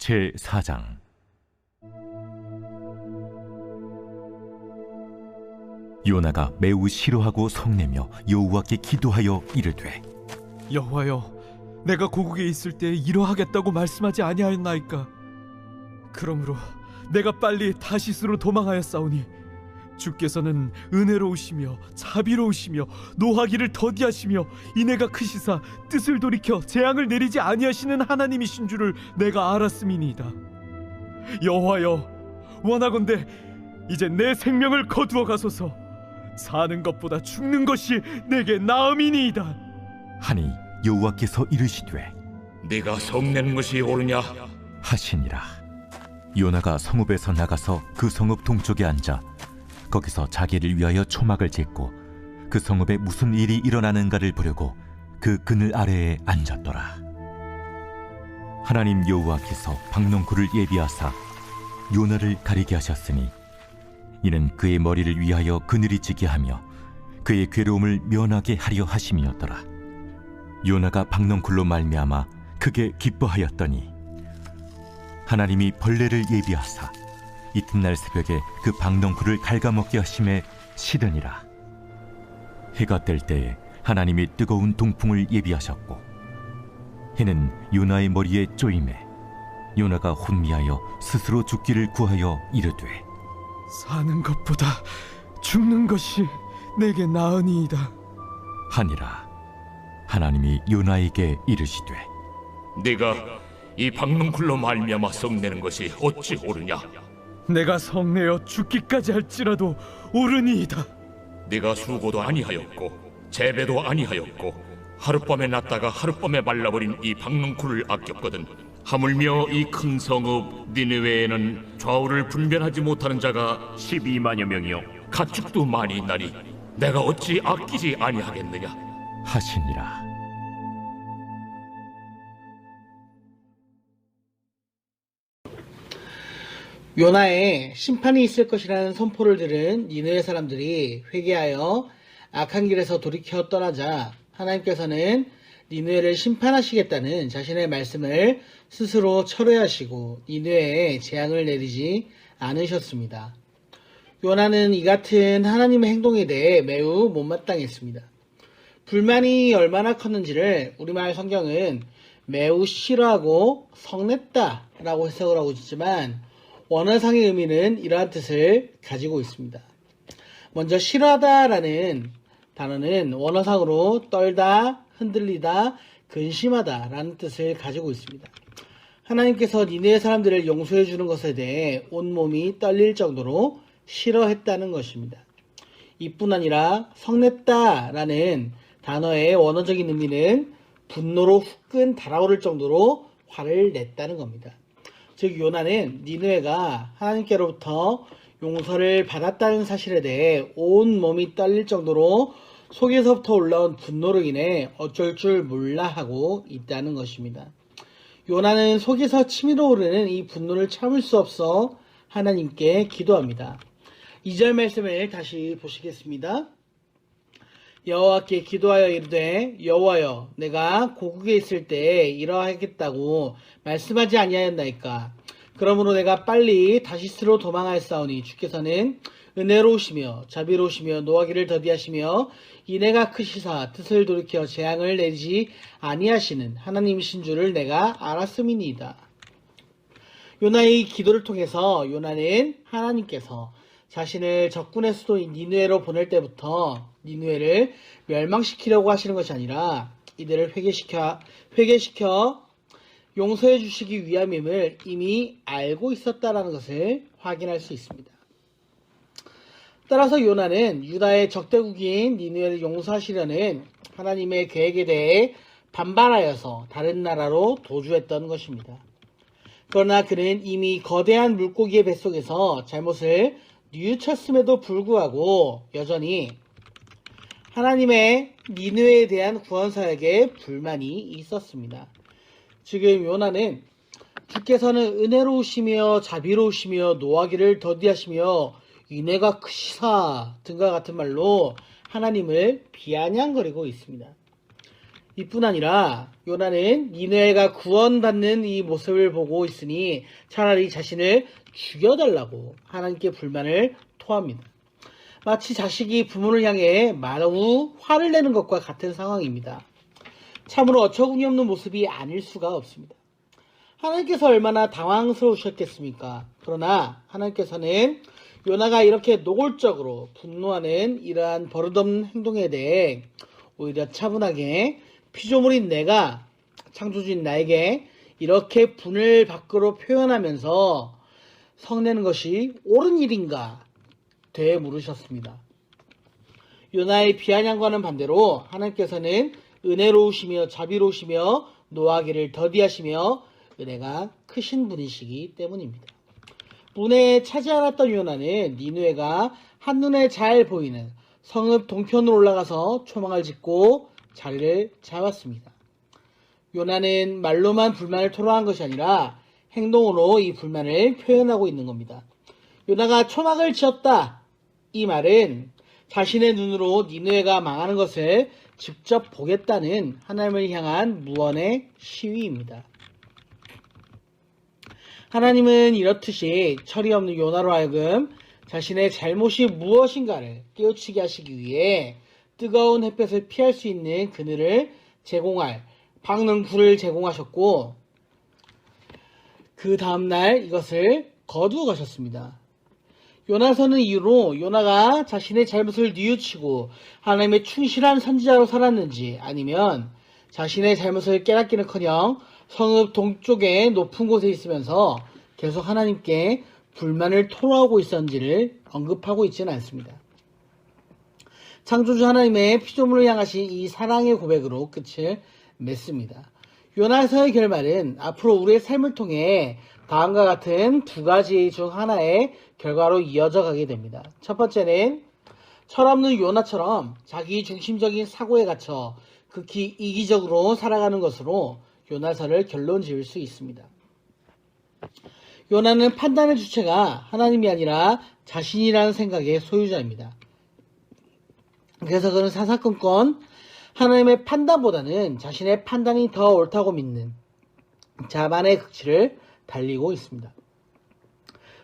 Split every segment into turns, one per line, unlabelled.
제4장. 요나가 매우 싫어하고 성내며 여호와께 기도하여 이르되,
여호와여, 내가 고국에 있을 때 이러하겠다고 말씀하지 아니하였나이까? 그러므로 내가 빨리 다시스로 도망하였사오니 주께서는 은혜로우시며 자비로우시며 노하기를 더디하시며 인애가 크시사 뜻을 돌이켜 재앙을 내리지 아니하시는 하나님이신 줄을 내가 알았음이니이다. 여호와여, 원하건대 이제 내 생명을 거두어 가소서. 사는 것보다 죽는 것이 내게 나음이니이다.
하니 여호와께서 이르시되,
네가 성내는 것이 옳으냐
하시니라. 요나가 성읍에서 나가서 그 성읍 동쪽에 앉아 거기서 자기를 위하여 초막을 짓고 그 성읍에 무슨 일이 일어나는가를 보려고 그 그늘 아래에 앉았더라. 하나님 여호와께서 박농쿨을 예비하사 요나를 가리게 하셨으니 이는 그의 머리를 위하여 그늘이 지게 하며 그의 괴로움을 면하게 하려 하심이었더라. 요나가 박농쿨로 말미암아 크게 기뻐하였더니 하나님이 벌레를 예비하사 이튿날 새벽에 그 박농쿨을 갉아먹게 하심에 시드니라. 해가 뜰 때에 하나님이 뜨거운 동풍을 예비하셨고 해는 요나의 머리에 쪼임에 요나가 혼미하여 스스로 죽기를 구하여 이르되,
사는 것보다 죽는 것이 내게 나으니이다
하니라. 하나님이 요나에게 이르시되,
네가 이 박농쿨로 말미암아 성내는 것이 어찌 옳으냐?
내가 성내어 죽기까지 할지라도 옳으니이다.
네가 수고도 아니하였고 재배도 아니하였고 하룻밤에 났다가 하룻밤에 말라버린 이 박농쿨을 아꼈거든. 하물며 이 큰 성읍 니느웨에는 좌우를 분별하지 못하는 자가 12만여 명이요 가축도 많이 있나니 내가 어찌 아끼지 아니하겠느냐
하시니라.
요나에 심판이 있을 것이라는 선포를 들은 니느웨 사람들이 회개하여 악한 길에서 돌이켜 떠나자 하나님께서는 니느웨를 심판하시겠다는 자신의 말씀을 스스로 철회하시고 니느웨에 재앙을 내리지 않으셨습니다. 요나는 이 같은 하나님의 행동에 대해 매우 못마땅했습니다. 불만이 얼마나 컸는지를 우리말 성경은 매우 싫어하고 성냈다 라고 해석을 하고 있지만 원어상의 의미는 이러한 뜻을 가지고 있습니다. 먼저 싫어하다 라는 단어는 원어상으로 떨다, 흔들리다, 근심하다 라는 뜻을 가지고 있습니다. 하나님께서 니느웨 사람들을 용서해 주는 것에 대해 온몸이 떨릴 정도로 싫어했다는 것입니다. 이뿐 아니라 성냈다 라는 단어의 원어적인 의미는 분노로 후끈 달아오를 정도로 화를 냈다는 겁니다. 즉 요나는 니느웨가 하나님께로부터 용서를 받았다는 사실에 대해 온 몸이 떨릴 정도로 속에서부터 올라온 분노로 인해 어쩔 줄 몰라 하고 있다는 것입니다. 요나는 속에서 치밀어 오르는 이 분노를 참을 수 없어 하나님께 기도합니다. 2절 말씀을 다시 보시겠습니다. 여호와께 기도하여 이르되, 여호와여, 내가 고국에 있을 때 이러하겠다고 말씀하지 아니하였나이까? 그러므로 내가 빨리 다시스로 도망하였사오니 주께서는 은혜로우시며 자비로우시며 노하기를 더디하시며 인애가 크시사 뜻을 돌이켜 재앙을 내리지 아니하시는 하나님이신 줄을 내가 알았음이니이다. 요나의 기도를 통해서 요나는 하나님께서 자신을 적군의 수도인 니느웨로 보낼 때부터 니느웨를 멸망시키려고 하시는 것이 아니라 이들을 회개시켜 용서해 주시기 위함임을 이미 알고 있었다라는 것을 확인할 수 있습니다. 따라서 요나는 유다의 적대국인 니느웨를 용서하시려는 하나님의 계획에 대해 반발하여서 다른 나라로 도주했던 것입니다. 그러나 그는 이미 거대한 물고기의 뱃속에서 잘못을 뉘우쳤음에도 불구하고 여전히 하나님의 니느웨에 대한 구원사역에 불만이 있었습니다. 지금 요나는 주께서는 은혜로우시며 자비로우시며 노하기를 더디하시며 인애가 크시사 등과 같은 말로 하나님을 비아냥거리고 있습니다. 이뿐 아니라 요나는 니느웨가 구원받는 이 모습을 보고 있으니 차라리 자신을 죽여달라고 하나님께 불만을 토합니다. 마치 자식이 부모를 향해 마구 화를 내는 것과 같은 상황입니다. 참으로 어처구니 없는 모습이 아닐 수가 없습니다. 하나님께서 얼마나 당황스러우셨겠습니까? 그러나 하나님께서는 요나가 이렇게 노골적으로 분노하는 이러한 버릇없는 행동에 대해 오히려 차분하게 피조물인 내가 창조주인 나에게 이렇게 분을 밖으로 표현하면서 성내는 것이 옳은 일인가 되물으셨습니다. 요나의 비아냥과는 반대로 하나님께서는 은혜로우시며 자비로우시며 노하기를 더디하시며 은혜가 크신 분이시기 때문입니다. 문에 차지 않았던 요나는 니느웨가 한눈에 잘 보이는 성읍 동편으로 올라가서 초막을 짓고 자리를 잡았습니다. 요나는 말로만 불만을 토로한 것이 아니라 행동으로 이 불만을 표현하고 있는 겁니다. 요나가 초막을 지었다. 이 말은 자신의 눈으로 니느웨가 망하는 것을 직접 보겠다는 하나님을 향한 무언의 시위입니다. 하나님은 이렇듯이 철이 없는 요나로 하여금 자신의 잘못이 무엇인가를 깨우치게 하시기 위해 뜨거운 햇볕을 피할 수 있는 그늘을 제공할 박는 굴을 제공하셨고 그 다음날 이것을 거두어 가셨습니다. 요나서는 이후로 요나가 자신의 잘못을 뉘우치고 하나님의 충실한 선지자로 살았는지 아니면 자신의 잘못을 깨닫기는커녕 성읍 동쪽의 높은 곳에 있으면서 계속 하나님께 불만을 토로하고 있었는지를 언급하고 있지는 않습니다. 창조주 하나님의 피조물을 향하신 이 사랑의 고백으로 끝을 맺습니다. 요나서의 결말은 앞으로 우리의 삶을 통해 다음과 같은 두 가지 중 하나의 결과로 이어져 가게 됩니다. 첫 번째는 철없는 요나처럼 자기 중심적인 사고에 갇혀 극히 이기적으로 살아가는 것으로 요나서를 결론 지을 수 있습니다. 요나는 판단의 주체가 하나님이 아니라 자신이라는 생각의 소유자입니다. 그래서 그는 사사건건 하나님의 판단보다는 자신의 판단이 더 옳다고 믿는 자만의 극치를 달리고 있습니다.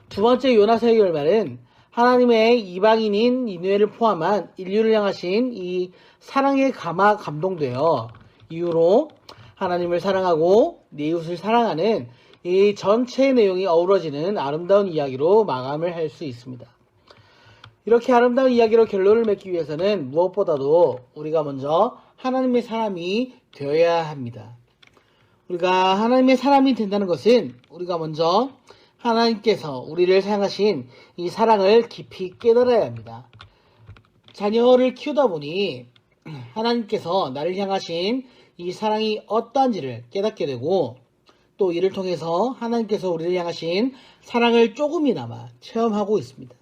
두 번째 요나서의 결말은 하나님의 이방인인 니느웨를 포함한 인류를 향하신 이 사랑에 감동되어 이후로 하나님을 사랑하고 내 이웃을 사랑하는 이 전체의 내용이 어우러지는 아름다운 이야기로 마감을 할 수 있습니다. 이렇게 아름다운 이야기로 결론을 맺기 위해서는 무엇보다도 우리가 먼저 하나님의 사람이 되어야 합니다. 우리가 하나님의 사람이 된다는 것은 우리가 먼저 하나님께서 우리를 사랑하신 이 사랑을 깊이 깨달아야 합니다. 자녀를 키우다 보니 하나님께서 나를 향하신 이 사랑이 어떠한지를 깨닫게 되고 또 이를 통해서 하나님께서 우리를 향하신 사랑을 조금이나마 체험하고 있습니다.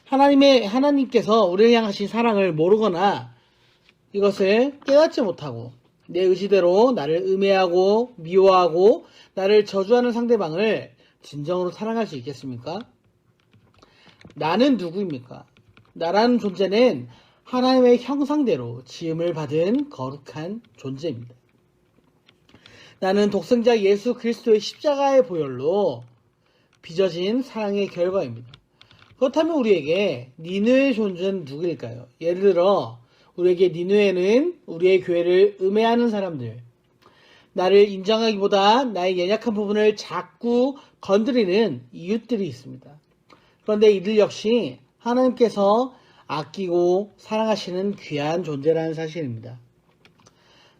하나님께서 우리를 향하신 사랑을 모르거나 이것을 깨닫지 못하고 내 의지대로 나를 음해하고 미워하고 나를 저주하는 상대방을 진정으로 사랑할 수 있겠습니까? 나는 누구입니까? 나라는 존재는 하나님의 형상대로 지음을 받은 거룩한 존재입니다. 나는 독생자 예수 그리스도의 십자가의 보혈로 빚어진 사랑의 결과입니다. 그렇다면 우리에게 니느웨의 존재는 누구일까요? 예를 들어 우리에게 니느웨는 우리의 교회를 음해하는 사람들, 나를 인정하기보다 나의 연약한 부분을 자꾸 건드리는 이웃들이 있습니다. 그런데 이들 역시 하나님께서 아끼고 사랑하시는 귀한 존재라는 사실입니다.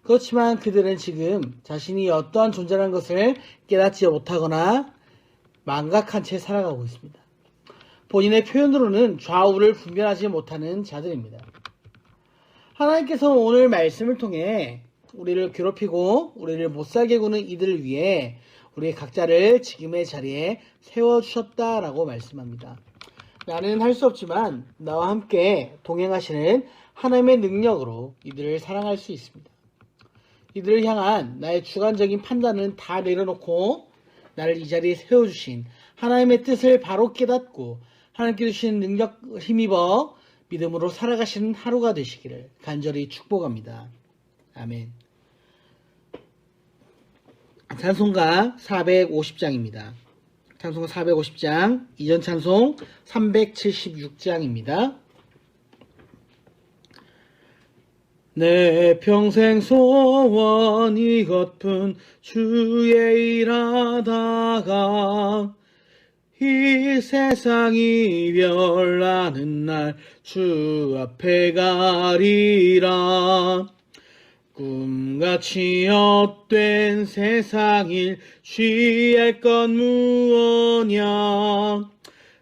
그렇지만 그들은 지금 자신이 어떠한 존재라는 것을 깨닫지 못하거나 망각한 채 살아가고 있습니다. 본인의 표현으로는 좌우를 분별하지 못하는 자들입니다. 하나님께서 오늘 말씀을 통해 우리를 괴롭히고 우리를 못살게 구는 이들을 위해 우리 각자를 지금의 자리에 세워주셨다라고 말씀합니다. 나는 할 수 없지만 나와 함께 동행하시는 하나님의 능력으로 이들을 사랑할 수 있습니다. 이들을 향한 나의 주관적인 판단은 다 내려놓고 나를 이 자리에 세워주신 하나님의 뜻을 바로 깨닫고 하나님께 주신 능력 힘입어 믿음으로 살아가시는 하루가 되시기를 간절히 축복합니다. 아멘. 찬송가 450장입니다. 찬송가 450장, 이전 찬송 376장입니다. 내 평생 소원 이것뿐 주의 일하다가 이 세상이 별나는 날 주 앞에 가리라. 꿈같이 헛된 세상일 취할 건 무엇냐.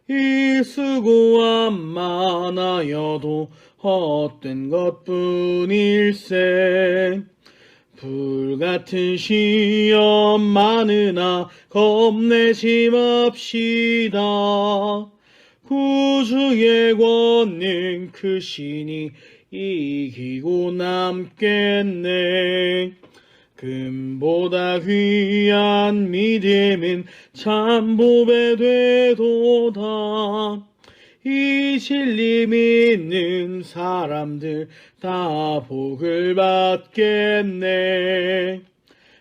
이 수고함 많아여도 헛된 것뿐일세. 불같은 시험 많으나 겁내지 맙시다. 구주의 권능 크시니 이기고 남겠네. 금보다 귀한 믿음은 참보배 되도다. 이 진리 믿는 사람들 다 복을 받겠네.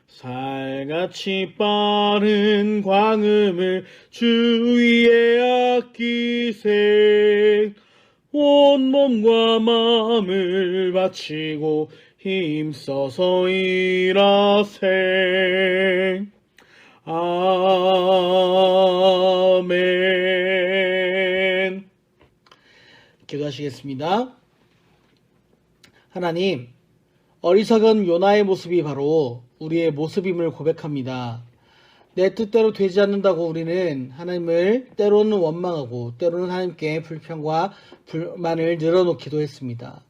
살같이 빠른 광음을 주위에 아끼세. 온 몸과 마음을 바치고 힘써서 일하세. 아멘. 기도하시겠습니다. 하나님, 어리석은 요나의 모습이 바로 우리의 모습임을 고백합니다. 내 뜻대로 되지 않는다고 우리는 하나님을 때로는 원망하고 때로는 하나님께 불평과 불만을 늘어놓기도 했습니다.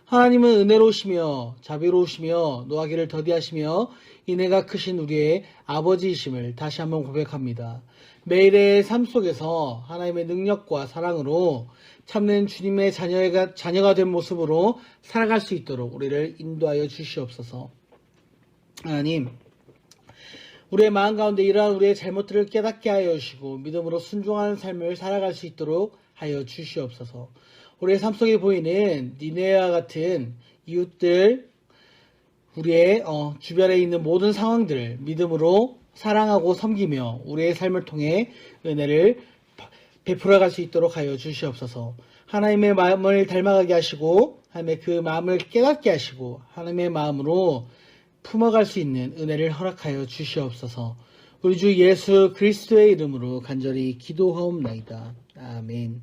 하나님은 은혜로우시며 자비로우시며 노하기를 더디하시며 인애가 크신 우리의 아버지이심을 다시 한번 고백합니다. 매일의 삶 속에서 하나님의 능력과 사랑으로 참는 주님의 자녀가 된 모습으로 살아갈 수 있도록 우리를 인도하여 주시옵소서. 하나님, 우리의 마음 가운데 이러한 우리의 잘못들을 깨닫게 하여 주시고 믿음으로 순종하는 삶을 살아갈 수 있도록 하여 주시옵소서. 우리의 삶 속에 보이는 니네와 같은 이웃들, 우리의 주변에 있는 모든 상황들을 믿음으로 사랑하고 섬기며 우리의 삶을 통해 은혜를 베풀어갈 수 있도록 하여 주시옵소서. 하나님의 마음을 닮아가게 하시고 하나님의 그 마음을 깨닫게 하시고 하나님의 마음으로 품어갈 수 있는 은혜를 허락하여 주시옵소서. 우리 주 예수 그리스도의 이름으로 간절히 기도하옵나이다. 아멘.